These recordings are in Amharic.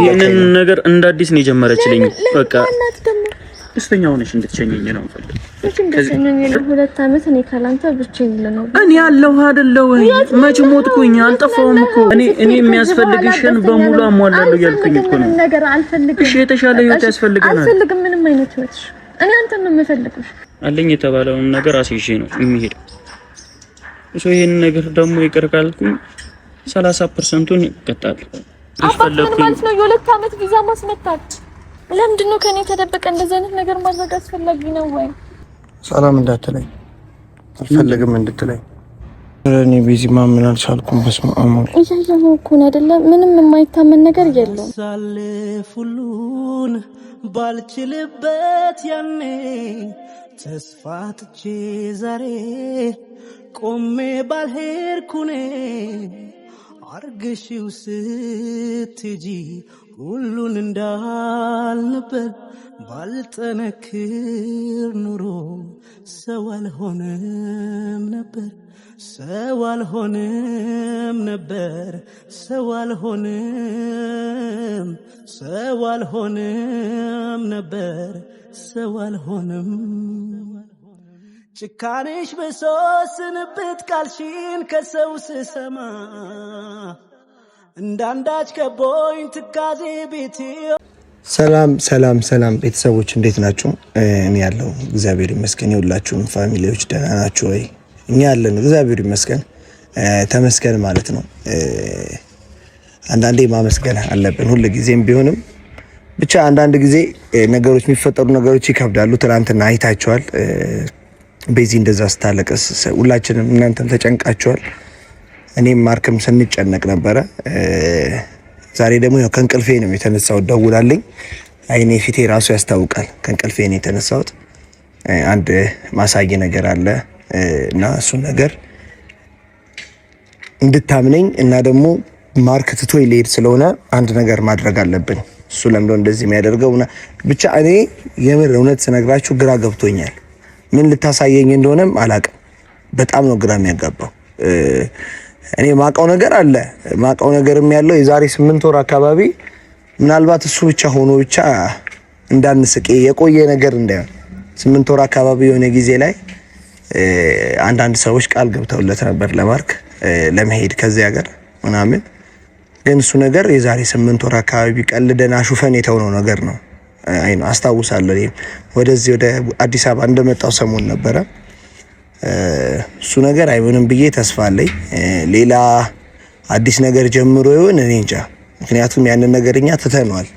ይሄንን ነገር እንደ አዲስ ነው የጀመረችልኝ። በቃ ደስተኛ ሆነሽ እንድትሸኘኝ ነው ፈልግ። ሁለት ዓመት እኔ ካላንተ ብቻዬን ልኖር እኔ ያለሁ አይደለው መች ሞትኩኝ? አልጠፋሁም እኮ እኔ የሚያስፈልግሽን በሙሉ አሟላለሁ ያልኩኝ እኮ ነው። ነገር አልፈልግም። እሺ የተሻለ ህይወት ያስፈልገናል። አልፈልግም ምንም አይነት ህይወት። እኔ አንተን ነው የምፈልገው። አለኝ የተባለውን ነገር አስይዤ ነው የሚሄደው። እሱ ይሄን ነገር ደግሞ ይቅር ካልኩኝ 30%ን እቀጣለሁ። አባትህን ማለት ነው የሁለት ዓመት ቪዛ ማስመታት። ለምንድን ነው ከኔ ተደበቀ እንደዚህ አይነት ነገር ማድረግ አስፈላጊ ነው ወይ? ሰላም እንዳትለኝ አልፈልግም እንድትለኝ እኔ ቢዚ ማመን አልቻልኩም። በስመ አብ እያየኸው እኮ ነው አይደለ? ምንም የማይታመን ነገር የለውም። ሳልፉሉን ባልችልበት ያኔ ተስፋትቼ ዛሬ ቆሜ ባልሄድኩኔ አርገሽው ስትጂ ሁሉን እንዳልነበር ባልጠነክር ኑሮ ሰው አልሆነም ነበር ሰው አልሆነም ነበር ሰው አልሆነም ነበር ሰው አልሆነም ጭካኔሽ በሶስንብት ቃልሽን ከሰው ስሰማ እንዳንዳች ከቦኝ ትካዜ ቤቴ። ሰላም ሰላም ሰላም ቤተሰቦች እንዴት ናችሁ? እኔ ያለው እግዚአብሔር ይመስገን። ሁላችሁም ፋሚሊዎች ደህና ናችሁ ወይ? እኛ ያለን እግዚአብሔር ይመስገን ተመስገን ማለት ነው። አንዳንዴ ማመስገን አለብን ሁሉ ጊዜም ቢሆንም ብቻ አንዳንድ ጊዜ ነገሮች የሚፈጠሩ ነገሮች ይከብዳሉ። ትናንትና አይታችኋል። በዚህ እንደዛ ስታለቀስ ሁላችንም እናንተም ተጨንቃችኋል። እኔም ማርክም ስንጨነቅ ነበረ። ዛሬ ደግሞ ያው ከእንቅልፌ ነው የተነሳሁት። ደውላልኝ አይኔ ፊቴ ራሱ ያስታውቃል። ከእንቅልፌ ነው የተነሳሁት። አንድ ማሳየ ነገር አለ እና እሱ ነገር እንድታምነኝ እና ደግሞ ማርክ ትቶ ሊሄድ ስለሆነ አንድ ነገር ማድረግ አለብን። እሱ ለምዶ እንደዚህ የሚያደርገው ብቻ እኔ የምር እውነት ስነግራችሁ ግራ ገብቶኛል። ምን ልታሳየኝ እንደሆነም አላቅም። በጣም ነው ግራ የሚያጋባው። እኔ ማቀው ነገር አለ። ማቀው ነገርም ያለው የዛሬ 8 ወር አካባቢ ምናልባት እሱ ብቻ ሆኖ ብቻ እንዳንስቅ የቆየ ነገር እንዳይሆን 8 ወር አካባቢ የሆነ ጊዜ ላይ አንዳንድ ሰዎች ቃል ገብተውለት ነበር ለማርክ ለመሄድ ከዚህ ሀገር ምናምን። ግን እሱ ነገር የዛሬ 8 ወር አካባቢ ቀልደን አሹፈን የተውነው ነገር ነው። አይኑ አስታውሳለሁ። እኔም ወደዚህ ወደ አዲስ አበባ እንደመጣው ሰሞን ነበረ። እሱ ነገር አይሆንም ብዬ ተስፋ አለኝ። ሌላ አዲስ ነገር ጀምሮ ይሆን እኔ እንጃ። ምክንያቱም ያንን ነገርኛ ትተነዋል።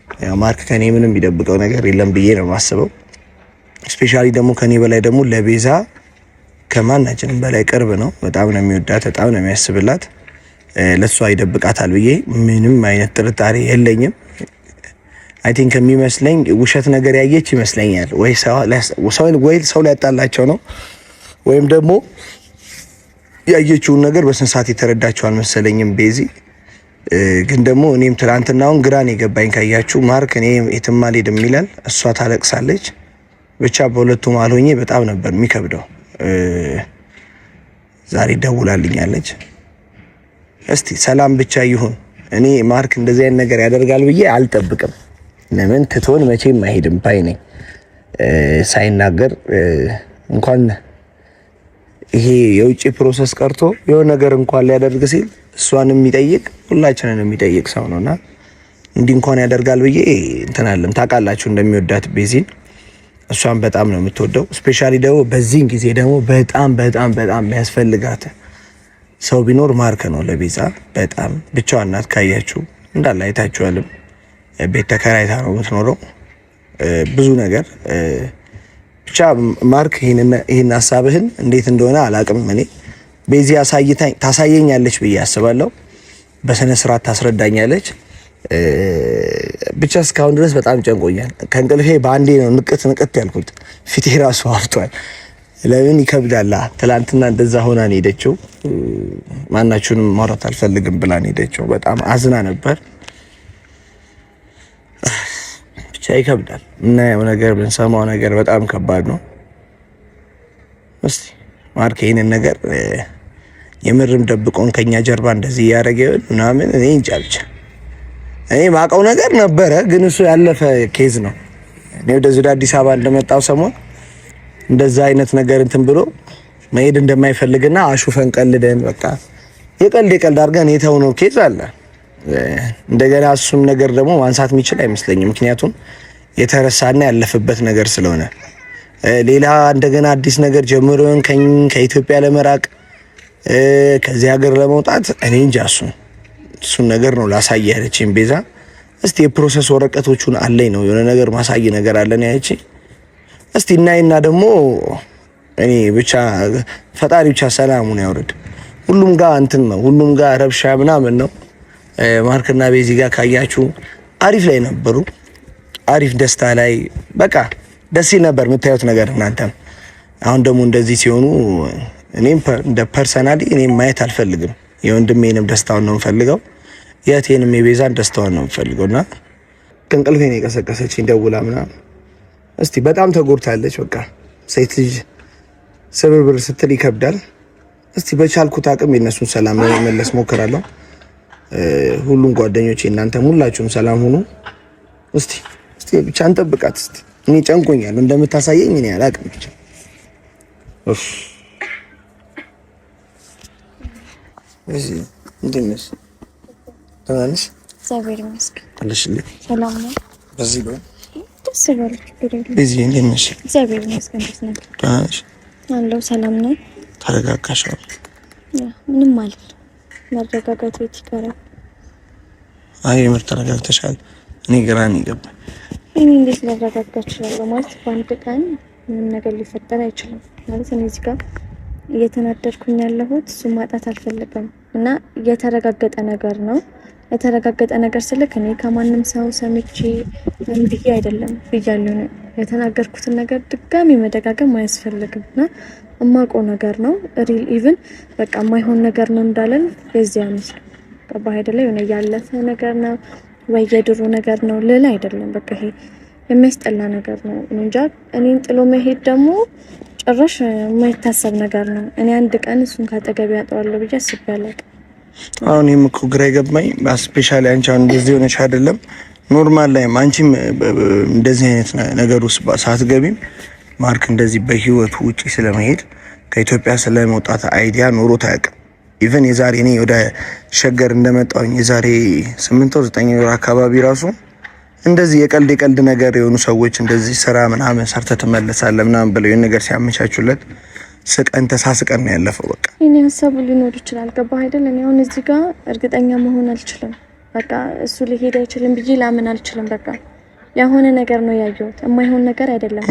ያው ማርክ ከኔ ምንም የሚደብቀው ነገር የለም ብዬ ነው የማስበው። ስፔሻሊ ደግሞ ከኔ በላይ ደግሞ ለቤዛ ከማናችንም በላይ ቅርብ ነው። በጣም ነው የሚወዳት፣ በጣም ነው የሚያስብላት። ለሷ ይደብቃታል ብዬ ምንም አይነት ጥርጣሬ የለኝም። አይ ቲንክ የሚመስለኝ ውሸት ነገር ያየች ይመስለኛል። ወይ ሰው ሊያጣላቸው ነው ወይም ደግሞ ያየችውን ነገር በስንት ሰዓት የተረዳቸው አልመሰለኝም ቤዚ። ግን ደግሞ እኔም ትናንትናውን ግራን የገባኝ ካያችሁ ማርክ እኔ የትም አልሄድም ይላል፣ እሷ ታለቅሳለች። ብቻ በሁለቱ መሀል ሆኜ በጣም ነበር የሚከብደው። ዛሬ ደውላልኛለች። እስቲ ሰላም ብቻ ይሁን። እኔ ማርክ እንደዚህ አይነት ነገር ያደርጋል ብዬ አልጠብቅም። ለምን ትቶን መቼም አይሄድም ባይ ነኝ። ሳይናገር እንኳን ይሄ የውጪ ፕሮሰስ ቀርቶ የሆነ ነገር እንኳን ሊያደርግ ሲል እሷንም የሚጠይቅ ሁላችንን የሚጠይቅ ሰው ነውና እንዲህ እንኳን ያደርጋል ብዬ እንትን አለም። ታውቃላችሁ እንደሚወዳት ቤዚን፣ እሷን በጣም ነው የምትወደው። ስፔሻሊ ደግሞ በዚህን ጊዜ ደግሞ በጣም በጣም በጣም የሚያስፈልጋት ሰው ቢኖር ማርክ ነው ለቤዛ። በጣም ብቻዋን ናት። ካያችሁ እንዳለ አይታችኋልም። ቤት ተከራይታ ነው የምትኖረው። ብዙ ነገር ብቻ ማርክ ይሄን ሐሳብህን እንዴት እንደሆነ አላቅም። እኔ ቤዚ ታሳየኛለች ብዬ አስባለሁ። በስነ ስርዓት ታስረዳኛለች። ብቻ እስካሁን ድረስ በጣም ጨንቆኛል። ከእንቅልፌ በአንዴ ነው ንቅት ያልኩት። ፊቴ ራሱ አፍቷል። ለምን ይከብዳላ። ትላንትና እንደዛ ሆና ነው ሄደችው። ማናችሁንም ማውራት አልፈልግም ብላ ነው ሄደችው። በጣም አዝና ነበር። ብቻ ይከብዳል። ምናየው ነገር ብንሰማው ነገር በጣም ከባድ ነው። እስቲ ማርክ ይሄንን ነገር የምርም ደብቆን ከኛ ጀርባ እንደዚህ ያደረገ ምናምን እኔ እንጃ። ብቻ እኔ ማውቀው ነገር ነበረ፣ ግን እሱ ያለፈ ኬዝ ነው። እኔ ወደ አዲስ አበባ እንደመጣው ሰሞን እንደዛ አይነት ነገር እንትን ብሎ መሄድ እንደማይፈልግና አሹፈን ቀልደን በቃ የቀልድ አድርገን የተውነው ኬዝ አለ። እንደገና እሱን ነገር ደግሞ ማንሳት የሚችል አይመስለኝም፣ ምክንያቱም የተረሳና ያለፈበት ነገር ስለሆነ ሌላ እንደገና አዲስ ነገር ጀምሮን ከኢትዮጵያ ለመራቅ ከዚህ ሀገር ለመውጣት እኔ እንጃ። እሱን ነገር ነው ላሳየ ያለችኝ ቤዛ። እስቲ የፕሮሰስ ወረቀቶቹን አለኝ ነው የሆነ ነገር ማሳይ ነገር አለን ያለችኝ። እስቲ እናይና ደግሞ እኔ ብቻ ፈጣሪ ብቻ ሰላሙን ያውርድ። ሁሉም ጋር እንትን ነው፣ ሁሉም ጋር ረብሻ ምናምን ነው። ማርክና ቤዚ ጋር ካያችሁ አሪፍ ላይ ነበሩ፣ አሪፍ ደስታ ላይ በቃ ደስ ይል ነበር የምታዩት ነገር እናንተም። አሁን ደግሞ እንደዚህ ሲሆኑ እኔም እንደ ፐርሰናሊ እኔም ማየት አልፈልግም። የወንድሜንም ደስታውን ነው የምፈልገው፣ የእህቴንም የቤዛን ደስታውን ነው የምፈልገውና ከእንቅልፌ ነው የቀሰቀሰችኝ ደውላ ምናምን። እስቲ በጣም ተጎድታለች። በቃ ሴት ልጅ ስብርብር ስትል ይከብዳል። እስቲ በቻልኩት አቅም የነሱን ሰላም ለመመለስ ሞክራለሁ። ሁሉም ጓደኞቼ እናንተም ሁላችሁም ሰላም ሁኑ። እስቲ ብቻ እንጠብቃት። እስቲ እኔ ጨንቆኛል እንደምታሳየኝ እኔ አላቅም ብቻ እዚህ እንደነስ ተናንስ እግዚአብሔር ይመስገን አለሽልኝ። ሰላም ነው። በዚህ ነው ደስ ይበልሽ። በዚህ እንደነስ እግዚአብሔር ይመስገን። ደስ ነው ታሽ አለው። ሰላም ነው። ተረጋጋሻል? ምንም ማለት መረጋጋት ቤት ይቀራል። አይ ምር ተረጋግተሻል? እኔ ግራን ይገባል። እኔ እንዴት መረጋጋት እችላለሁ? ማለት በአንድ ቀን ምንም ነገር ሊፈጠር አይችልም። ማለት እኔ እዚህ ጋር እየተናደድኩኝ ያለሁት እሱ ማጣት አልፈልግም እና የተረጋገጠ ነገር ነው። የተረጋገጠ ነገር ስልክ እኔ ከማንም ሰው ሰምቼ እንብዬ አይደለም ብያለሁ። የተናገርኩትን ነገር ድጋሚ መደጋገም አያስፈልግምና እማቆ ነገር ነው። ሪል ኢቭን በቃ የማይሆን ነገር ነው እንዳለን የዚህ አመት ቀባ አይደለ የሆነ ያለፈ ነገር ነው ወይ የድሮ ነገር ነው ልል አይደለም። በቃ ይሄ የሚያስጠላ ነገር ነው እንጃ። እኔን ጥሎ መሄድ ደግሞ ጭራሽ የማይታሰብ ነገር ነው። እኔ አንድ ቀን እሱን ካጠገብ ያጣዋለሁ ብዬ አስቤያለሁ። አሁን ይሄም እኮ ግራ ይገባኝ። ስፔሻሊ አንቺ አሁን እንደዚህ ሆነሽ አይደለም ኖርማል ላይ አንቺም እንደዚህ አይነት ነገር ውስጥ ሳትገቢም ማርክ እንደዚህ በህይወቱ ውጪ ስለመሄድ ከኢትዮጵያ ስለመውጣት አይዲያ ኖሮት አያውቅም። ኢቭን የዛሬ እኔ ወደ ሸገር እንደመጣሁኝ የዛሬ 8 ወር 9 ወር አካባቢ ራሱ እንደዚህ የቀልድ ነገር የሆኑ ሰዎች እንደዚህ ስራ ምናምን ሰርተህ ትመለሳለህ ምናምን ብለው የሆነ ነገር ሲያመቻቹለት ስቀን ተሳስቀን ነው ያለፈው። በቃ እኔ ሀሳቡ ሊኖር ይችላል። ገባህ አይደል? እኔ አሁን እዚህ ጋር እርግጠኛ መሆን አልችልም። በቃ እሱ ሊሄድ አይችልም ብዬ ላምን አልችልም። በቃ የሆነ ነገር ነው ያየሁት፣ የማይሆን ነገር አይደለም።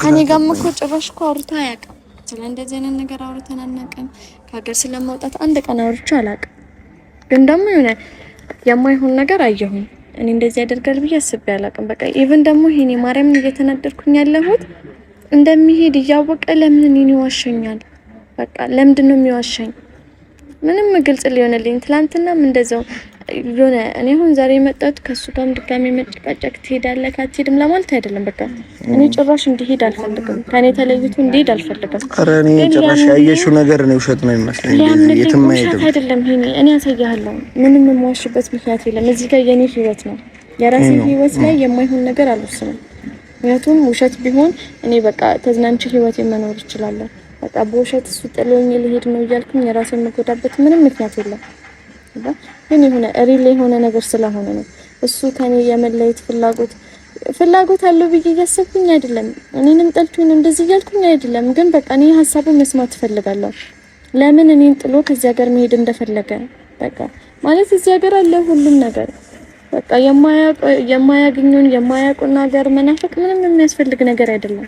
እኔ ጋርም እኮ ጭራሽ እኮ አውርታ አያውቅም። ስለ እንደዚህ አይነት ነገር አውርተን አናውቅም። ከሀገር ስለማውጣት አንድ ቀን አውርቼ አላውቅም። ግን ደግሞ የሆነ የማይሆን ነገር አየሁኝ። እኔ እንደዚህ ያደርጋል ብዬ አስቤ አላውቅም። በቃ ኢቭን ደግሞ ይሄኔ ማርያምን እየተናደድኩኝ ያለሁት እንደሚሄድ እያወቀ ለምን እኔን ይዋሸኛል? በቃ ለምንድን ነው የሚዋሸኝ? ምንም ግልጽ ሊሆንልኝ። ትላንትናም እንደዛው የሆነ እኔ አሁን ዛሬ የመጣሁት ከሱ ጋርም ድጋሜ መጨቃጨቅ ትሄዳለህ ካትሄድም ለማለት አይደለም። በቃ እኔ ጭራሽ እንዲሄድ አልፈልግም። ከኔ ተለይቶ እንዲሄድ አልፈልግም። ኧረ እኔ ጭራሽ ያየሽው ነገር ነው ውሸት ነው የሚመስለኝ። የትም አይደለም። እኔ ያሳያለሁ። ምንም የማዋሽበት ምክንያት የለም። እዚህ ጋር የኔ ህይወት ነው። የራሴ ህይወት ላይ የማይሆን ነገር አልወስንም። ምክንያቱም ውሸት ቢሆን እኔ በቃ ተዝናንቼ ህይወት መኖር እችላለሁ። በቃ በውሸት እሱ ጥሎኝ ሊሄድ ነው እያልኩኝ የራሴን መጎዳበት ምንም ምክንያት የለም። ግን የሆነ ሪል የሆነ ነገር ስለሆነ ነው። እሱ ከኔ የመለየት ፍላጎት አለው ብዬ እያሰብኩኝ አይደለም። እኔንም ጠልቶኝ እንደዚህ እያልኩኝ አይደለም። ግን በቃ እኔ ሀሳቡን መስማት ፈልጋለሁ። ለምን እኔን ጥሎ ከዚህ ሀገር መሄድ እንደፈለገ በቃ ማለት እዚህ ሀገር አለ ሁሉም ነገር በቃ የማያገኙን የማያውቁን ሀገር መናፈቅ ምንም የሚያስፈልግ ነገር አይደለም።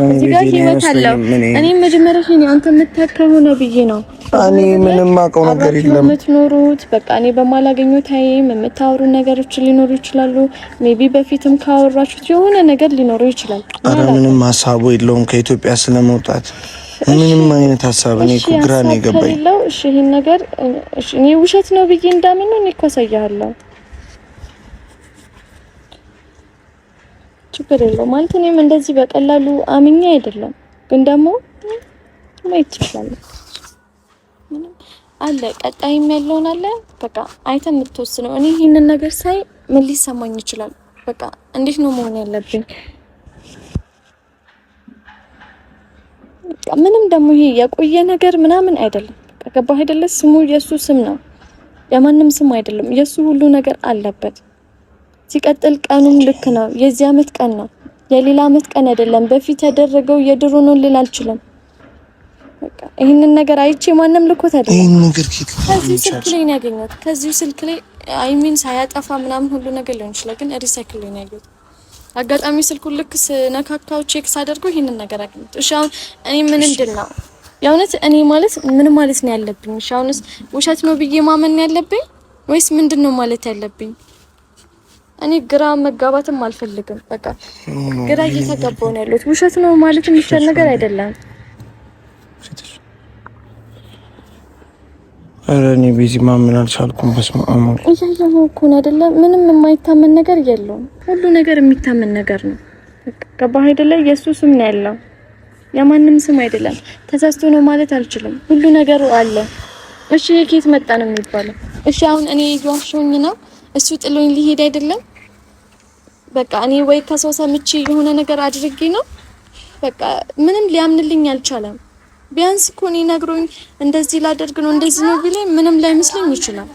እዚህ ጋር ህይወት አለው። እኔ መጀመሪያ አንተ የምታውቀው ሆነ ብዬ ነው። እኔ ምንም አውቀው ነገር የለም። የምትኖሩት በቃ እኔ በማላገኘው ታይም የምታወሩ ነገሮች ሊኖሩ ይችላሉ። ሜቢ በፊትም ካወራችሁት የሆነ ነገር ሊኖሩ ይችላል። አረ ምንም ሀሳቡ የለውም ከኢትዮጵያ ስለመውጣት ምንም አይነት ሀሳብ እኔ እኮ ግራ ነው የገባኝ። እሺ ይሄን ነገር እኔ ውሸት ነው ብዬ እንዳምን ነው እኔ እኮ አሳያለሁ። ችግር የለውም ማለት እኔም እንደዚህ በቀላሉ አምኜ አይደለም። ግን ደግሞ ማየት ይችላል። አለ ቀጣይም ያለውን አለ በቃ አይተን የምትወስነው። እኔ ይሄንን ነገር ሳይ ምን ሊሰማኝ ይችላል? በቃ እንዴት ነው መሆን ያለብኝ? ምንም ደግሞ ይሄ የቆየ ነገር ምናምን አይደለም። ገባህ አይደለ? ስሙ የሱ ስም ነው፣ የማንም ስም አይደለም። የሱ ሁሉ ነገር አለበት። ሲቀጥል ቀኑም ልክ ነው። የዚህ አመት ቀን ነው፣ የሌላ አመት ቀን አይደለም። በፊት ያደረገው የድሮ ነው ልል አልችልም። በቃ ይሄንን ነገር አይቼ ማንም ልኮት አይደለም። ይሄን ነገር ከዚህ ስልክ ላይ ነው ያገኘሁት። ከዚህ ስልክ ላይ አይሚን ሳያጠፋ ምናምን ሁሉ ነገር ሊሆን ይችላል፣ ግን ሪሳይክል ላይ ነው ያገኘሁት። አጋጣሚ ስልኩን ልክ ስነካካው ቼክ ሳደርገው ይሄንን ነገር አገኘሁት። እሺ አሁን እኔ ምን እንድነው የእውነት እኔ ማለት ምን ማለት ነው ያለብኝ? እሺ አሁንስ ውሸት ነው ብዬ ማመን ያለብኝ ወይስ ምንድነው ማለት ያለብኝ? እኔ ግራ መጋባትም አልፈልግም። በቃ ግራ እየተጋባው ነው ያለሁት። ውሸት ነው ማለት የሚቻል ነገር አይደለም። እኔ ቢዚ ማመን አልቻልኩም። በስመ አብ እያየሁ እኮ ነው አይደለ? ምንም የማይታመን ነገር የለውም። ሁሉ ነገር የሚታመን ነገር ነው። ገባህ አይደለ? የሱ ስም ነው ያለው፣ የማንም ስም አይደለም። ተሳስቶ ነው ማለት አልችልም። ሁሉ ነገሩ አለ። እሺ የኬት መጣ ነው የሚባለው? እሺ አሁን እኔ እየዋሸሁኝ ነው? እሱ ጥሎኝ ሊሄድ አይደለም? በቃ እኔ ወይ ከሰው ሰምቼ የሆነ ነገር አድርጌ ነው? በቃ ምንም ሊያምንልኝ አልቻለም። ቢያንስ እኮ እኔ ነግሮኝ እንደዚህ ላደርግ ነው እንደዚህ ነው ቢለኝ ምንም ላይመስለኝ ይችላል።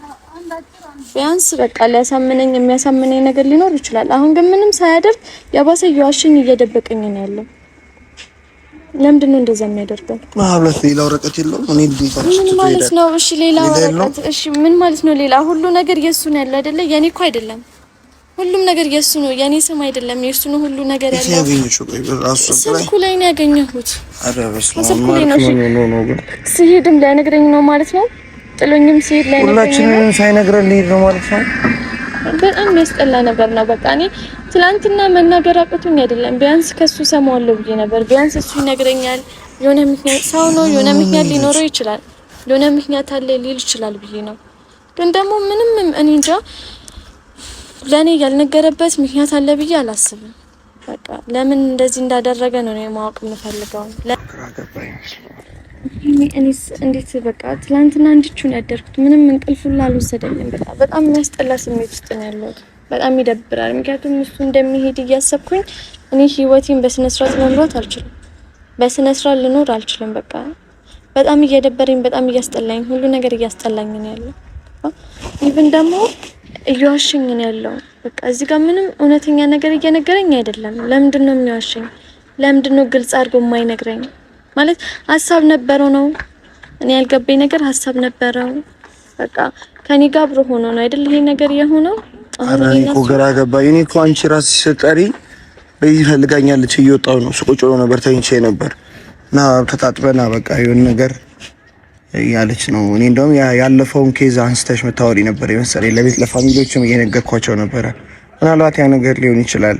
ቢያንስ በቃ ሊያሳምነኝ የሚያሳምነኝ ነገር ሊኖር ይችላል። አሁን ግን ምንም ሳያደርግ የባሰ እየዋሸኝ እየደበቀኝ ነው ያለው። ለምንድን ነው እንደዛ የሚያደርገው? ማለት ሌላ ወረቀት የለውም። እኔ ምን ማለት ነው? እሺ ሌላ ወረቀት፣ እሺ ምን ማለት ነው ሌላ? ሁሉ ነገር የሱ ነው ያለው አይደለ? የኔ እኮ አይደለም። ሁሉም ነገር የሱ ነው፣ የኔ ስም አይደለም። የሱ ነው ሁሉ ነገር ያለው። ስልኩ ላይ ነው ያገኘሁት። ስልኩ ላይ ነው። ሲሄድም ሊያነግረኝ ነው ማለት ነው። ጥሎኝም ሲሄድ ላይ ነው። ሁላችንም ሳይነግረን ሊሄድ ነው ማለት ነው። በጣም የሚያስጠላ ነገር ነው። በቃ እኔ ትላንትና መናገር አቅቶኝ አይደለም። ቢያንስ ከሱ ሰማዋለሁ ብዬ ነበር። ቢያንስ እሱ ይነግረኛል። የሆነ ምክንያት ሰው ነው፣ የሆነ ምክንያት ሊኖረው ይችላል። የሆነ ምክንያት አለ ሊል ይችላል ብዬ ነው። ግን ደግሞ ምንም እኔ እንጃ ለኔ ያልነገረበት ምክንያት አለ ብዬ አላስብም። በቃ ለምን እንደዚህ እንዳደረገ ነው እኔ ማወቅ የምፈልገው። እኔስ እንዴት በቃ ትላንትና እንድቹን ያደርኩት ምንም እንቅልፍ አልወሰደኝም። በጣም የሚያስጠላ ስሜት ውስጥ ነው ያለሁት። በጣም ይደብራል። ምክንያቱም እሱ እንደሚሄድ እያሰብኩኝ እኔ ህይወቴን በስነ ስርዓት መምራት አልችልም። በስነ ስርዓት ልኖር አልችልም። በቃ በጣም እየደበረኝ፣ በጣም እያስጠላኝ፣ ሁሉ ነገር እያስጠላኝ ነው ያለው። ኢቭን ደግሞ እየዋሸኝ ነው ያለው። በቃ እዚህ ጋር ምንም እውነተኛ ነገር እየነገረኝ አይደለም። ለምንድን ነው የሚዋሸኝ? ለምንድን ነው ግልጽ አድርጎ የማይነግረኝ? ማለት ሀሳብ ነበረው ነው? እኔ ያልገባኝ ነገር ሀሳብ ነበረው። በቃ ከኔ ጋር አብሮ ሆኖ ነው አይደል ይሄ ነገር የሆነው? አረ እኔ እኮ ግራ ገባኝ። እኔ እኮ አንቺ ራስሽ ስትጠሪ በዚህ ፈልጋኛለች እየወጣሁ ነው። ሱቆጮ ነበር ተኝቼ ነበር እና ተጣጥበና በቃ የሆነ ነገር ያለች ነው። እኔ እንደውም ያለፈውን ኬዝ አንስተሽ መታወሪ ነበር የመሰለኝ። ለቤት ለፋሚሊዎችም እየነገርኳቸው ነበረ። ምናልባት ያ ነገር ሊሆን ይችላል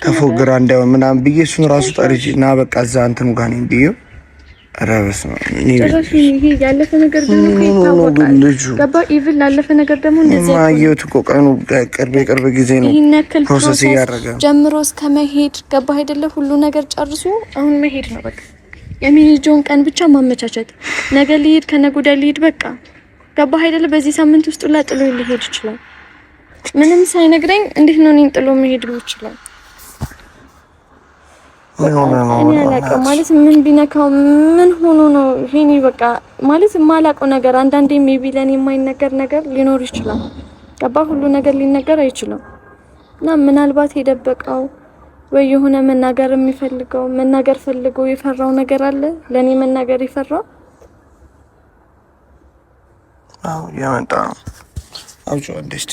ተፎግራ እንዳይሆን ምናምን ብዬ እሱን ራሱ ጠርጂ እና በቃ እዛ እንትኑ ጋር ነኝ ብዬው አረበስ ነው ይሄ ያለፈ ነገር ደግሞ ይታወቃል። ገባ ኢቭን ላለፈ ነገር ደግሞ እንደዚህ ማየት እኮ ቀኑ ቅርብ ጊዜ ነው ፕሮሰስ እያደረገ ጀምሮ እስከ መሄድ ገባ አይደለ? ሁሉ ነገር ጨርሶ አሁን መሄድ ነው በቃ። የሚሄደውን ቀን ብቻ ማመቻቸት። ነገ ሊሄድ ከነገ ወዲያ ሊሄድ በቃ ገባ አይደለ? በዚህ ሳምንት ውስጥ ሁላ ጥሎ ሊሄድ ይችላል። ምንም ሳይነግረኝ እንዴት ነው እኔን ጥሎ መሄድ ይችላል? እኔ አላውቅም ማለት ምን ቢነካው ምን ሆኖ ነው ይሄኔ? በቃ ማለት የማላውቀው ነገር አንዳንዴ ሜቢ ለኔ የማይነገር ነገር ሊኖር ይችላል። ገባ? ሁሉ ነገር ሊነገር አይችልም። እና ምናልባት የደበቀው ወይ የሆነ መናገር የሚፈልገው መናገር ፈልጎ የፈራው ነገር አለ። ለኔ መናገር ይፈራው። አዎ ያመጣ አውጆ እንደስቲ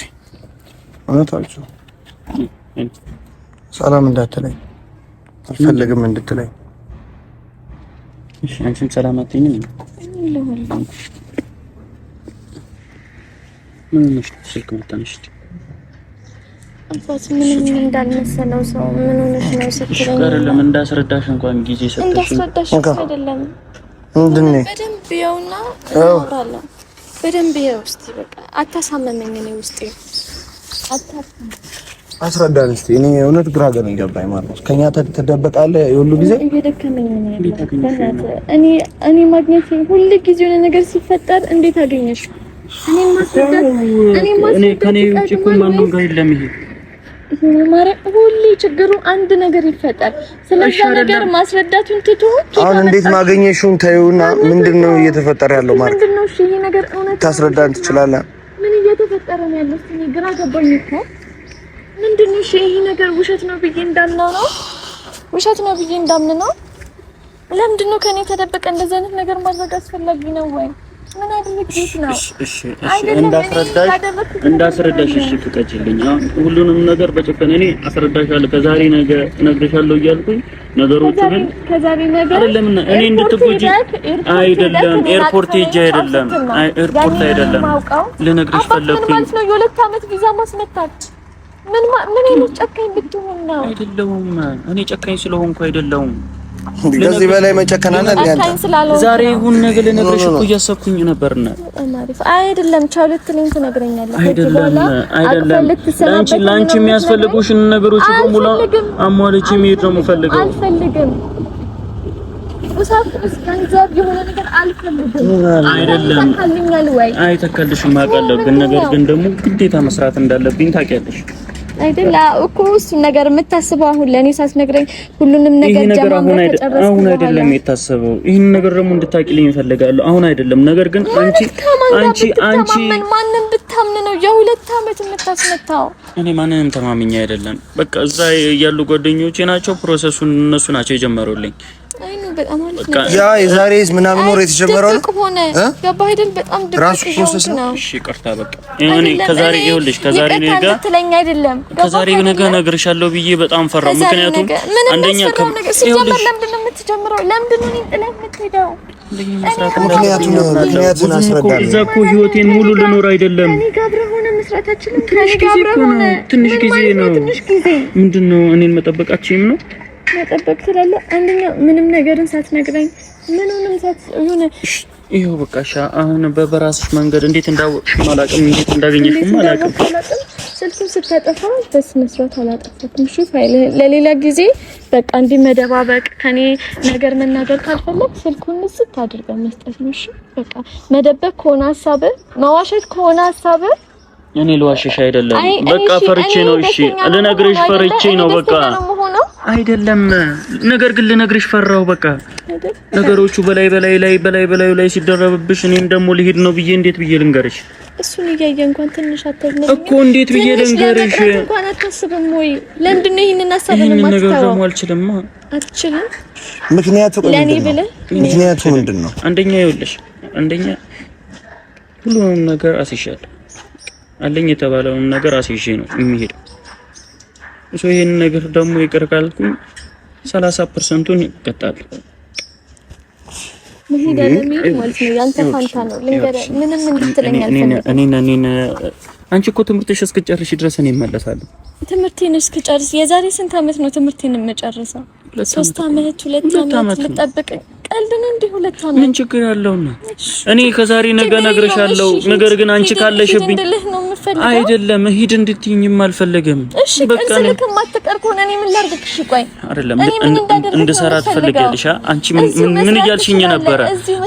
እውነት አውጆ ሰላም እንዳትለኝ አልፈልግም እንድትለኝ። እሺ አንቺም ሰላም አትይኝም? ምን ነሽ? ስልክ መጣንሽ? አባስ ምንም እንዳልመሰለው ሰው ምን ሆነሽ ነው ስትለኝ አይደለም እንዳስረዳሽ እንኳን ጊዜ ሰጥተሽ እንዳስረዳሽ አይደለም። ምንድን ነው በደንብ ያውና እናወራለን። በደንብ ያው እስቲ በቃ አታሳመመኝ። እኔ ውስጤ አታሳመመኝ አስረዳን እስቲ። እኔ እውነት ግራ ገባኝ ማለት ነው። ከኛ ተደበቃለህ የሁሉ ጊዜ እየደከመኝ ነው። እኔ ማግኘት ሁሉ ጊዜ የሆነ ነገር ሲፈጠር እንዴት አገኘሽ? እኔ ከኔ ውጭ እኮ ማንም ጋር የለም። ይሄ ሁሌ ችግሩ አንድ ነገር ይፈጠር፣ ስለዛ ነገር ማስረዳቱን ትቶ አሁን እንዴት ማግኘሽውን ታዩና ምንድነው እየተፈጠረ ያለው ማለት ምንድነው? እሺ ይሄ ነገር እውነት ታስረዳን ትችላለህ? ምን እየተፈጠረ ነው ያለው? እኔ ግራ ገባኝ እኮ ምንድነው? እሺ ይሄ ነገር ውሸት ነው ብዬ እንዳምነው ነው? ውሸት ነው ብዬ እንዳምን ነው? ለምንድነው ከኔ ተደበቀ? እንደዛ አይነት ነገር ማድረግ አስፈላጊ ነው ወይ? ምን አድርገሽ ነው? እሺ እንዳስረዳሽ እሺ ፍቀጂልኝ። ሁሉንም ነገር በጨከነ እኔ አስረዳሻለሁ። ከዛሬ ነገ እነግርሻለሁ እያልኩኝ ነገሮችን ከዛሬ ነገ አይደለም እኔ እንድትጎጂ አይደለም። ኤርፖርት ሄጄ አይደለም ኤርፖርት አይደለም ልነግርሽ ፈለኩኝ ማለት ነው። የሁለት ዓመት ቪዛ ማስመታት ምን አይነት ጨካኝ ብትሆን ነው? አይደለሁም እኔ ጨካኝ ስለሆንኩ አይደለሁም። ከዚህ በላይ መጨከናና ዛሬ ይሁን ነገ ልነግርሽ እኮ እያሰብኩኝ ነበርና አይደለም ቻው ልትለኝ ትነግረኛለህ። አይደለም ላንቺ የሚያስፈልጉሽን ነገሮች በሙሉ አሟልቼ መሄድ ነው የምፈልገው። አልፈልግም ውሳት ገንዘብ የሆነ ነገር አልፈልግም። አይደለም አይተካልሽም አውቃለሁ፣ ግን ነገር ግን ደግሞ ግዴታ መስራት እንዳለብኝ ታውቂያለሽ አይደል? እኮ እሱን ነገር የምታስበው አሁን ለኔ ሳትነግረኝ ሁሉንም ነገር ጀማምሮ ተጨረስኩ። አሁን አይደለም የታሰበው። ይሄን ነገር ደግሞ እንድታቂልኝ እፈልጋለሁ። አሁን አይደለም። ነገር ግን አንቺ ማንንም ብታምን ነው የሁለት ዓመት የምታስመታው? እኔ ማንንም ተማምኜ አይደለም። በቃ እዛ ያሉ ጓደኞቼ ናቸው ፕሮሰሱን እነሱ ናቸው የጀመሩልኝ። አይኑ በጣም አሪፍ ነው። ያ የዛሬስ ምናምን ወር የተጀመረው ነው ገባ አይደል? በጣም ራሱ ፕሮሰስ ነው። እሺ ይቅርታ በቃ እኔ ከዛሬ ይኸውልሽ ከዛሬ ነገ ትለኝ አይደለም ከዛሬ ነገ እነግርሻለሁ ብዬ በጣም ፈራሁ። ምክንያቱም አንደኛ ሲጀመር ለምንድን ነው የምትጀምረው? ለምንድን ነው ጥለህ የምትሄደው? ምክንያቱን አስረዳኝ። እዛ እኮ ህይወቴን ሙሉ ልኖር አይደለም። እኔ ጋር ሆነ መስራታችንን ትንሽ ጊዜ ነው። ምንድነው እኔን መጠበቃችሁም ነው መጠበቅ ትላለህ? አንደኛ ምንም ነገርን ሳትነግረኝ ምንንም የሆነ ይኸው በቃ አሁን በራስሽ መንገድ እንዴት እንዳወቅሽ ማላቅም እንዴት እንዳገኘሽም ማላቅም። ስልኩን ስታጠፋ በስነ ስርዓት አላጠፋትም። እሺ ፋይል ለሌላ ጊዜ በቃ እንዲህ መደባበቅ ከኔ ነገር መናገር ካልፈለግ ስልኩን ንስት አድርገህ መስጠት ነው። እሺ በቃ መደበቅ ከሆነ ሀሳብህ መዋሸት ከሆነ ሀሳብህ እኔ ልዋሽሽ አይደለም። በቃ ፈርቼ ነው። እሺ ልነግርሽ ፈርቼ ነው። በቃ አይደለም ነገር ግን ልነግርሽ ፈራው። በቃ ነገሮቹ በላይ ላይ ሲደረብብሽ እኔም ደግሞ ልሄድ ነው ብዬ እንዴት ብዬ ልንገርሽ? እሱን እያየ እንኳን ትንሽ አታዝነኝ እኮ እንዴት ብዬ ልንገርሽ? እንኳን አታስብም ወይ? ለምንድን ነው ይሄንን ሐሳብ ለማስተዋወቅ? ይሄንን ነገር ደግሞ አልችልም። አትችልም? ምክንያቱ ምንድን ነው? አንደኛ ይኸውልሽ፣ ሁሉንም ነገር አስይሻለሁ። አለኝ የተባለውን ነገር አስይዤ ነው የሚሄደው። ይሄን ነገር ደግሞ ይቅር ካልኩኝ 30%ን ይቀጣል። መሄድ አለመሄድ ማለት ነው ያንተ ፋንታ ነው። ልንገርህ ምንም እንድትለኝ አልፈልግም። እኔ አንቺ እኮ ትምህርትሽ እስክጨርሽ ድረስ እኔ እመለሳለሁ። ትምህርቴን እስክጨርስ የዛሬ ስንት ዓመት ነው ትምህርቴን የምጨርሰው? 3 ዓመት 2 ዓመት ልጠብቅ? ቀልድ ነው እንዴ? 2 ዓመት ምን ችግር አለው? እኔ ከዛሬ ነገ እነግርሻለሁ። ነገር ግን አንቺ ካለሽብኝ አይደለም ሂድ እንድትይኝም አልፈልግም። በቃ ነው ማትቀር ከሆነ እኔ ምን ላድርግ? እሺ ቆይ አይደለም እንድሰራ ትፈልጊያለሽ? አንቺ ምን እያልሽኝ ነበረ?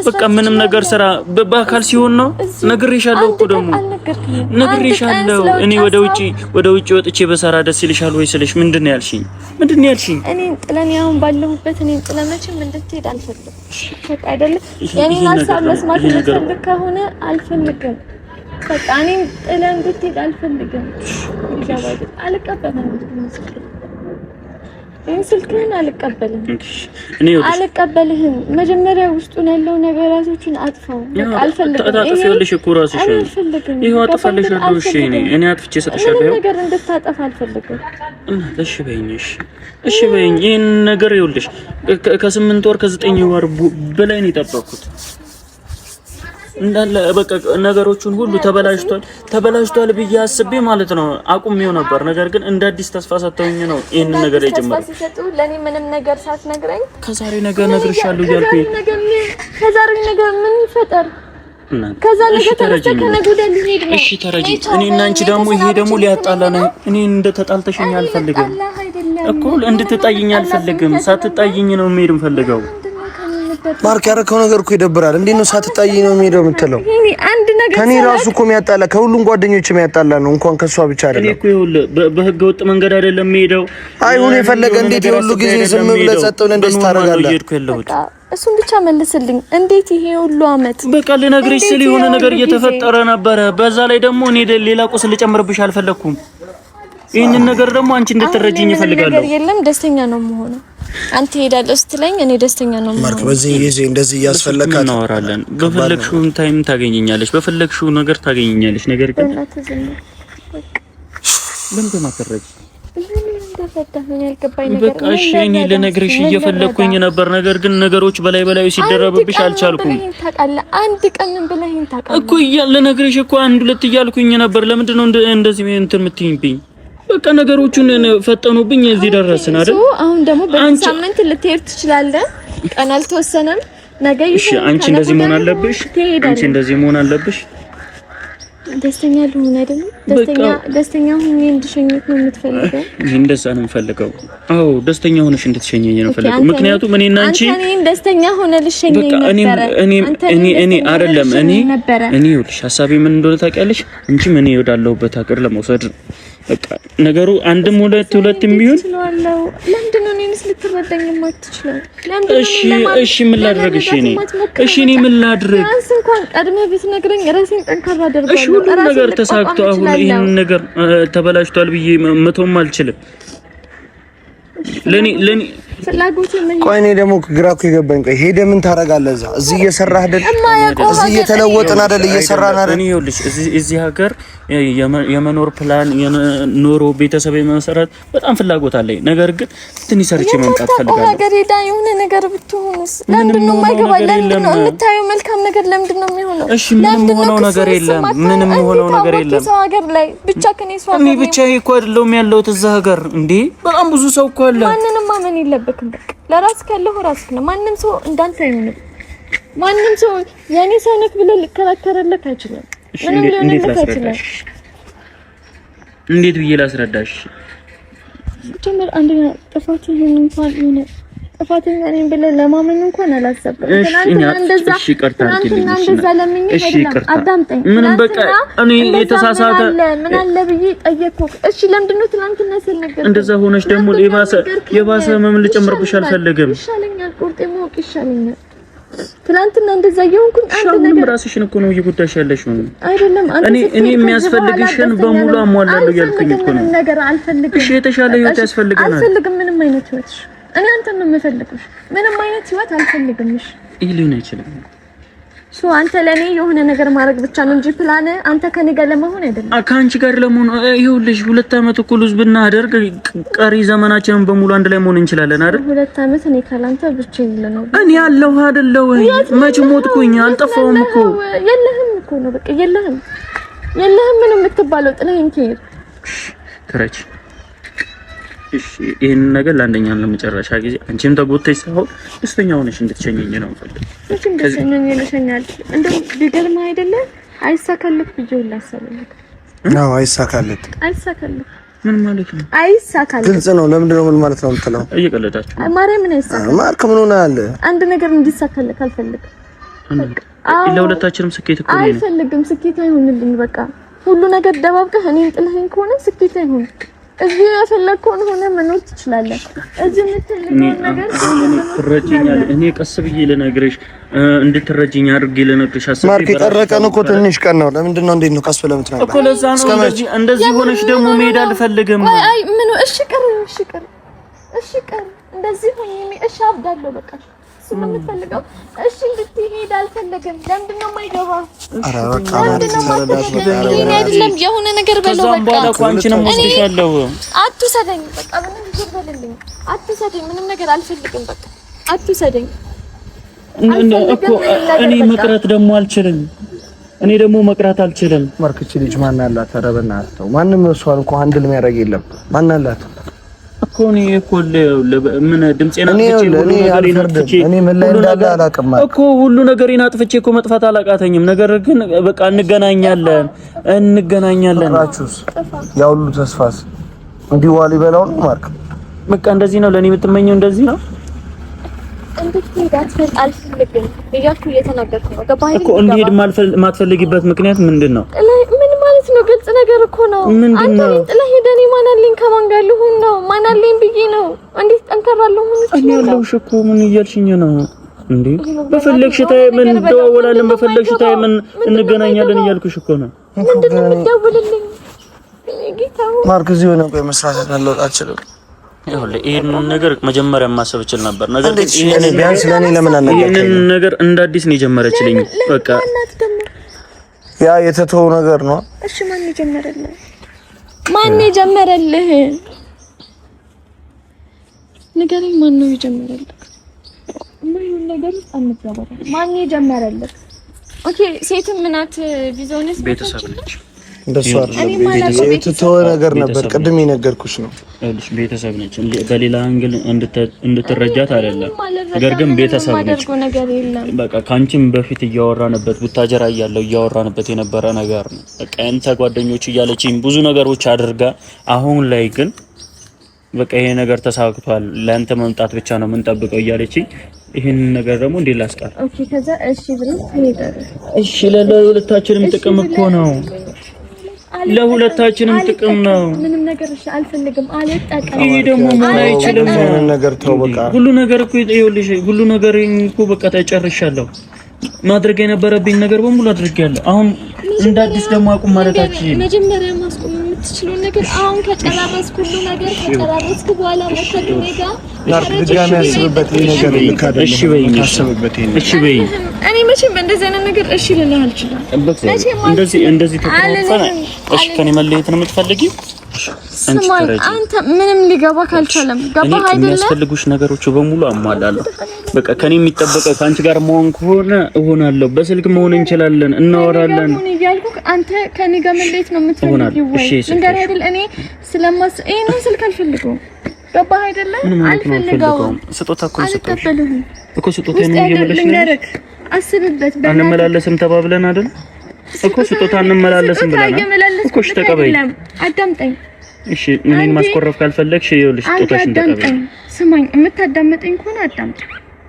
በቃ ምንም ነገር ስራ በአካል ሲሆን ነው። ነግሬሻለሁ እኮ ደግሞ ነግሬሻለሁ። እኔ ወደ ውጪ ወጥቼ በሰራ ደስ ይልሻል ወይ ስልሽ ምንድን ነው ያልሽኝ? እኔን ጥለን አሁን ባለሁበት እኔን ጥለን መቼም እንድትሄድ አልፈልግም። በቃ አይደለም የኔን ሀሳብ መስማት የምትፈልግ ከሆነ አልፈልግም። በቃ እኔን ጥለን እንድትሄድ አልፈልግም። ይገባል? አልቀበልም። ስልክህን አልቀበልህም። መጀመሪያ ውስጡን ያለው ነገራቶችን አጥፋው። አልፈልግም። ታጠፊያለሽ እኮ ራስሽ። ይሄው አጥፋልሻለሁ። እሺ እኔ አጥፍቼ ሰጥሻለሁ። ይሄው ነገር እንድታጠፋ አልፈልግም። እሺ በይኝ። ይሄን ነገር ይኸውልሽ ከ8 ወር ከ9 ወር በላይ ነው የጠበቅኩት። እንዳለ በቃ ነገሮቹን ሁሉ ተበላሽቷል ብዬ አስቤ ማለት ነው አቁሜው ነበር። ነገር ግን እንደ አዲስ ተስፋ ሰጥተውኝ ነው ይሄን ነገር የጀመረው። ተስፋ ሲሰጡ ለኔ ምንም ነገር ሳትነግረኝ ከዛሬ ነገ እነግርሻለሁ እያልኩኝ ከዛሬ ነገ ምን ይፈጠር? ከዛ ነገር ተረጀ ከነገ ወዲያ ሊሄድ ነው። እሺ ተረጂ። እኔና አንቺ ደግሞ ይሄ ደግሞ ሊያጣላ ነው። እኔ እንደተጣልተሽኝ አልፈልግም እኮ እንድትጣይኝ አልፈልግም። ሳትጣይኝ ነው መሄድ የምፈልገው። ማርክ ያረከው ነገር እኮ ይደብራል። እንዴት ነው ሳትጣይ ነው የሚሄደው የምትለው? አንድ ነገር ከኔ ራሱ እኮ የሚያጣላ ከሁሉም ጓደኞች የሚያጣላ ነው። እንኳን ከሷ ብቻ አይደለም። እኔ እኮ ይኸውልህ በህገ ወጥ መንገድ አይደለም የሚሄደው። አይሁን የፈለገ እንዴት የሁሉ ጊዜ ዝም ብለህ ጸጥ ብለህ እንደዚህ ታደርጋለህ? እሱን ብቻ መልስልኝ። እንዴት ይሄ ሁሉ አመት በቃ ልነግርሽ ስለ የሆነ ነገር እየተፈጠረ ነበረ። በዛ ላይ ደግሞ እኔ ሌላ ቁስል ልጨምርብሽ አልፈለኩም። ይሄንን ነገር ደግሞ አንቺ እንድትረጂኝ እፈልጋለሁ። ነገር የለም ደስተኛ ነው የምሆነው። አንተ ሄዳለህ ስትለኝ እኔ ደስተኛ ነው የምሆነው። ማርክ በዚህ ጊዜ እንደዚህ ያስፈልጋል። እናወራለን። በፈለግሽው ታይም ታገኘኛለሽ፣ በፈለግሽው ነገር ታገኘኛለሽ። ነገር ግን ለምን ማከረጅ በቃ እሺ፣ እኔ ልነግርሽ እየፈለኩኝ ነበር። ነገር ግን ነገሮች በላይ ሲደረብብሽ አልቻልኩም። አንድ ቀን ምን ብለኸኝ ታውቃለህ እኮ ልነግርሽ እኮ አንድ ሁለት እያልኩኝ ነበር። ለምንድን ነው እንደዚህ እንትን የምትይኝብኝ? በቃ ነገሮቹን ፈጠኑብኝ፣ እዚህ ደረስን አይደል? አሁን ደግሞ በዚህ ሳምንት ልትሄድ ትችላለህ። ቀን አልተወሰነም። ነገ ይሁን። እሺ፣ አንቺ እንደዚህ መሆን አለብሽ። አንቺ እንደዚህ መሆን አለብሽ። ደስተኛ ልሁን አይደል? ደስተኛ ሁኚ እንድሸኝት ነው የምትፈልገው? እንደዛ ነው የምፈልገው። አዎ ደስተኛ ሆነሽ እንድትሸኘኝ ነው የምፈልገው። ምክንያቱም እኔና አንቺ እኔን ደስተኛ ሆነ ልሸኘኝ ነበር። እኔ አይደለም እኔ ይኸውልሽ ሐሳቤ ምን እንደሆነ ታውቂያለሽ? አንቺም እኔ ወዳለሁበት ሀገር ለመውሰድ በቃ ነገሩ አንድም ሁለትም ቢሆን ለምንድን ነው እኔንስ ልትረዳኝ የማትችለው? እሺ ምን ላድርግ? እሺ እኔ ምን ላድርግ? ቢያንስ እንኳን ቀድመህ ብትነግረኝ ራሴን ጠንካራ አደርጋለሁ። እሺ ሁሉ ነገር ተሳክቶ አሁን ይሄን ነገር ተበላሽቷል ብዬ መተውም አልችልም። ለኔ ፍላጎት ምን? ቆይ እኔ ደግሞ ግራ እኮ የገባኝ ቆይ ሄደህ ምን ታደርጋለህ? እዚህ እየሰራህ አይደል? እዚህ እየተለወጥን አይደል? እየሰራን አይደል? እኔ ይኸውልሽ እዚህ ሀገር የመኖር ፕላን ኖሮ ቤተሰብ የመሰረት በጣም ፍላጎት አለኝ። ነገር ግን ትንሽ ሰርቼ መምጣት ፈልጋለሁ። ሀገር ሄዳ የሆነ ነገር ብትሆንስ? ለምንድን ነው የማይገባኝ? ለምንድን ነው የምታየው መልካም ነገር ለምንድን ነው የሚሆነው? እሺ ምንም ሆነው ነገር የለም። ምንም ሆነው ነገር የለም። ሰው ሀገር ላይ ብቻ ከኔ ሰው እኔ ብቻዬ እኮ አይደለሁም ያለሁት እዛ ሀገር። እንዴ በጣም ብዙ ሰው እኮ አለ። ማንንም ማመን የለበትም። በቃ ለራስህ ካለው ራስህ ነው። ማንም ሰው እንዳንተ አይሆንም። ማንም ሰው የኔ ሰው ነክ ብሎ ሊከራከርልህ አይችልም። ምንም ሊሆንልህ አይችልም። እንዴት ብዬ ላስረዳሽ? ጀመር አንደኛ ጥፋትህን እንኳን የሆነ ጥፋተኛ ነኝ ብለህ ለማመን እንኳን አላሰብኩም። ትናንትና እንደዛ ለምኜ አዳምጠኝ። ምንም በቃ እኔ የተሳሳተ ምን አለ ብዬ ጠየቅኩህ። እሺ ለምንድን ነው ትናንትና ስልነገር እንደዛ ሆነሽ ደግሞ የባሰ መምን ልጨምርብሽ አልፈልግም። ይሻለኛል፣ ቁርጤ ማወቅ ይሻለኛል። ትናንትና እንደዛ የሆንኩኝ አንተ ነገር ራስሽን እኮ ነው እየጎዳሽ ያለሽ ነው አይደለም? እኔ የሚያስፈልግሽን በሙሉ አሟላለሁ ያልኩኝ እኮ ነው። ነገር አልፈልግም። እሺ የተሻለ ህይወት ያስፈልገናል። አልፈልግም ምንም አይነት ህይወት። እኔ አንተን ነው የምፈልግሽ። ምንም አይነት ህይወት አልፈልግም። እሺ ይሄ ሊሆን አይችልም። አንተ ለኔ የሆነ ነገር ማድረግ ብቻ ነው እንጂ ፕላን አንተ ከኔ ጋር ለመሆን አይደለም። ከአንቺ ጋር ለመሆን ይኸውልሽ 2 አመት እኮ ሉዝ ብናደርግ ቀሪ ዘመናችንን በሙሉ አንድ ላይ መሆን እንችላለን አይደል? 2 አመት እኔ ካላንተ ብቻዬን ልነው። እኔ ያለሁ አይደለም ወይ? መች ሞትኩኝ? አልጠፋሁም እኮ። የለህም እኮ ነው በቃ የለህም ምንም የምትባለው ጥለኸኝ ትሄድ ትረች። እሺ ይሄን ነገር ለአንደኛና ለመጨረሻ ጊዜ አንቺም ተጎተሽ ሳይሆን ደስተኛ ሆነሽ እንድትሸኘኝ ነው የምፈልገው። እሺም ደስተኛ ነኝ። እንደው ቢገርምህ አይደለ አይሳካልክ ብዬው ላሰብልክ ነው። አይሳካልክ ምን ማለት ነው? አይሳካልክ ግልጽ ነው። ለምንድን ነው ምን ማለት ነው የምትለው? እየቀለዳችሁ ማርያም ምን አይሳካልክ? ማርክ ምን ሆነ አለ? አንድ ነገር እንዲሳካልክ አልፈልግም። ለሁለታችንም ስኬት እኮ ነው። አልፈልግም። ስኬት አይሆንልኝ። በቃ ሁሉ ነገር ደባብቀህ እኔን ጥለኸኝ ከሆነ ስኬት አይሆን። እዚህ ያፈለከውን ሆነ መኖር ትችላለህ። እዚህ የምትልኝ ነገር ትረጂኛለህ። እኔ ቀስ ብዬ ልነግርሽ እንድትረጂኝ አድርጌ ልነግርሽ አስቤ ማርክ የጠረቀን እኮ ትንሽ ቀን ነው። ለምንድን ነው እንዴት ነው ቀስ ብለህ የምትነግረኝ እኮ? ለዛ ነው እንደዚህ ሆነሽ ደግሞ መሄድ አልፈልግም። አይ ምን እሺ ቀር እንደዚህ ሆኜ እሺ አብዳለሁ በቃ ምን የምትፈልገው? እሺ እንድትሄድ አልፈልግም። ለምንድን ነው የማይገባ? ኧረ በቃ አይደለም የሆነ ነገር በለው በቃ። በኋላ እኮ አንቺንም ወስድሻለሁ። አትውሰደኝ በቃ ምንም ነገር በልልኝ። አትውሰደኝ፣ ምንም ነገር አልፈልግም። በቃ አትውሰደኝ እኮ እኔ መቅረት ደግሞ አልችልም። መቅረት አልችልም። ማርክ እቺ ልጅ ማን አላት? ኧረ በእናትህ ተው። ማንም እሷን እኮ ሃንድል የሚያደርግ የለም። ማን አላት? እኮ ነው ምን ድምጼና እኮ ሁሉ ነገሬን አጥፍቼ እኮ መጥፋት አላቃተኝም። ነገር ግን በቃ እንገናኛለን። ያ ሁሉ ተስፋስ እንዲህ ዋሊ በላው ነው ማርክ። በቃ እንደዚህ ነው ለኔ የምትመኘው? እንደዚህ ነው እኮ እንዲሄድ ማትፈልጊበት ምክንያት ምንድን ነው? ምን ማለት ነው? ግልጽ ነገር እኮ ነው። አንተ ጥለህ ሄደህ እኔ ማን አለኝ? ከማን ጋር ልሁን ነው? ማን አለኝ ብዬ ነው? እንዴት ጠንከራለሁ? እኔ ያለሁሽ እኮ ምን እያልሽኝ ነው እንዴ? በፈለግሽ ታይም እንደዋወላለን፣ በፈለግሽ ታይም እንገናኛለን እያልኩሽ እኮ ነው። ምንድን ነው የምትደውልልኝ? ማርክ እዚህ ሆነ ቆይ መስራት አለውጥ አልችልም። ይሄን ነገር መጀመሪያ ማሰብ እችል ነበር። ነገር ግን እኔ ቢያንስ ለኔ ለምን አልነገርከኝ? ይሄን ነገር እንደ አዲስ ነው የጀመረችልኝ። በቃ ያ የተተው ነገር ነው። እሺ ማን የጀመረልህ? ማን የጀመረልህ? ንገረኝ። ማን ነው የጀመረልህ? ምን ነገር አንተባባ። ማን የጀመረልህ? ኦኬ ሴትም ናት ቢዞነስ ቤተሰብ ነች። እንደሱ አይደለም የተተው ነገር ነበር። ቅድም የነገርኩሽ ነው። እሺ ቤተሰብ ነች። በሌላ አንግል እንድትረጃት አይደለም። ነገር ግን ቤተሰብ ነች። በቃ ካንቺም በፊት እያወራንበት ቡታጀራ እያለው እያወራንበት የነበረ ነገር ነው። በቃ አንተ ጓደኞች እያለችኝ ብዙ ነገሮች አድርጋ አሁን ላይ ግን በቃ ይሄ ነገር ተሳክቷል፣ ለአንተ መምጣት ብቻ ነው የምንጠብቀው እያለችኝ ይሄን ነገር ደግሞ እንዴት ላስቀር? ኦኬ ከዛ እሺ ብሎ ሄደ። እሺ ለሁለታችንም ጥቅም እኮ ነው። ለሁለታችንም ጥቅም ነው። ምንም ነገር እሺ አልፈልግም አልጠቀም። ይሄ ደግሞ ምን አይችልም ነገር ተው በቃ ሁሉ ነገር እኮ ይኸውልሽ ሁሉ ነገር እኮ በቃ ተጨርሻለሁ። ማድረግ የነበረብኝ ነገር በሙሉ አድርጌያለሁ። አሁን እንደ አዲስ ደግሞ አቁም ማለታችን መጀመሪያ ማስቆም የምትችለው ነገር አሁን ከጨራረስኩ ሁሉ ነገር ከጨራረስኩ በኋላ መተግሜጋ ድጋሚ ያስብበት ነገር ልክ አይደለም። እሺ በይኝ ታስብበት ይሄን እሺ በይኝ። እኔ መቼም እንደዚህ አይነት ነገር እሺ ልልህ አልችልም። እንደዚህ ተቆጣጣ እሺ ከኔ መለየት ነው የምትፈልጊው? አንተ ምንም ሊገባ ካልቻለም ገባህ አይደለ? የሚያስፈልጉሽ ነገሮች በሙሉ አሟላለሁ። በቃ ከኔ የሚጠበቀው ከአንቺ ጋር መሆን ከሆነ እሆናለሁ። በስልክ መሆን እንችላለን፣ እናወራለን። እኔ እያልኩህ አንተ ከኔ ጋር መለየት ነው የምትፈልጊው ወይ? እንዴት አይደል? እኔ ይሄን ስልክ አልፈልገውም። ገባህ አይደለ? አልፈልገውም። ስጦታ እኮ አልቀበልህም እኮ ስጦታዬን እየመለስሽ ነው። አስብበት። አንመላለስም ተባብለን አይደል እኮ ስጦታ እንመላለስም ብለናል እኮ። እሺ ተቀበይ። አዳምጠኝ እሺ እኔን ማስቆረፍ ካልፈለግሽ ይኸውልሽ ስጦታሽን ተቀበይ። ስማኝ፣ የምታዳምጠኝ ከሆነ አዳምጥ።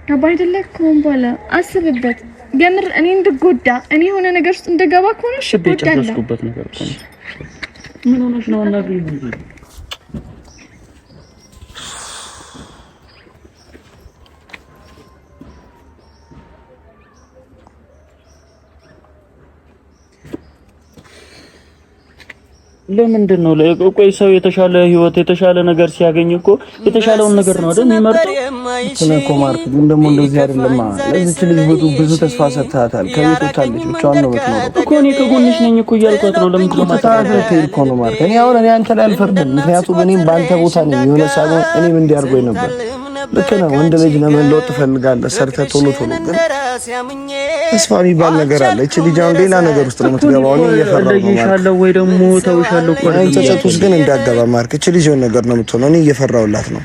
ገባህ አይደለ? ከሆነ በኋላ አስብበት። ገምር እኔ እንድጎዳ እኔ የሆነ ነገር ውስጥ እንደገባ ከሆነ እሺ ጎዳለሁ። ነገር እኮ ነው። ምን ሆነሽ ነው አናግሪኝ እንጂ ለምንድን ነው ቆይ ሰው የተሻለ ህይወት የተሻለ ነገር ሲያገኝ እኮ የተሻለውን ነገር ነው አይደል የሚመርጠው? እኮ ማርክ ግን ደግሞ እንደዚህ አይደለም። ለዚች ልጅ ብዙ ተስፋ ሰጥታታል። ከቤት ወጣለች፣ ብቻዋን ነው የምትኖረው እኮ። እኔ ከጎንሽ ነኝ እኮ እያልኳት ነው። ለምን ተታታተል እኮ ነው ማርክ። እኔ አንተ ላይ አልፈርድም፣ ምክንያቱም እኔም በአንተ ቦታ ነኝ። የሆነ ሳይሆን እኔም እንዲያርጎኝ ነበር። ልክ ነው። ወንድ ልጅ ለመለወጥ ትፈልጋለህ፣ ሰርተህ ቶሎ ግን ተስፋ የሚባል ነገር አለ። እቺ ልጅ አሁን ሌላ ነገር ውስጥ ነው የምትገባው። እኔ እየፈራሁ ወይ ደግሞ ተውሻለሁ እኮ ጸጸት ውስጥ ግን እንዳትገባ ማርክ። እቺ ልጅ የሆነ ነገር ነው የምትሆነው። እኔ እየፈራሁላት ነው።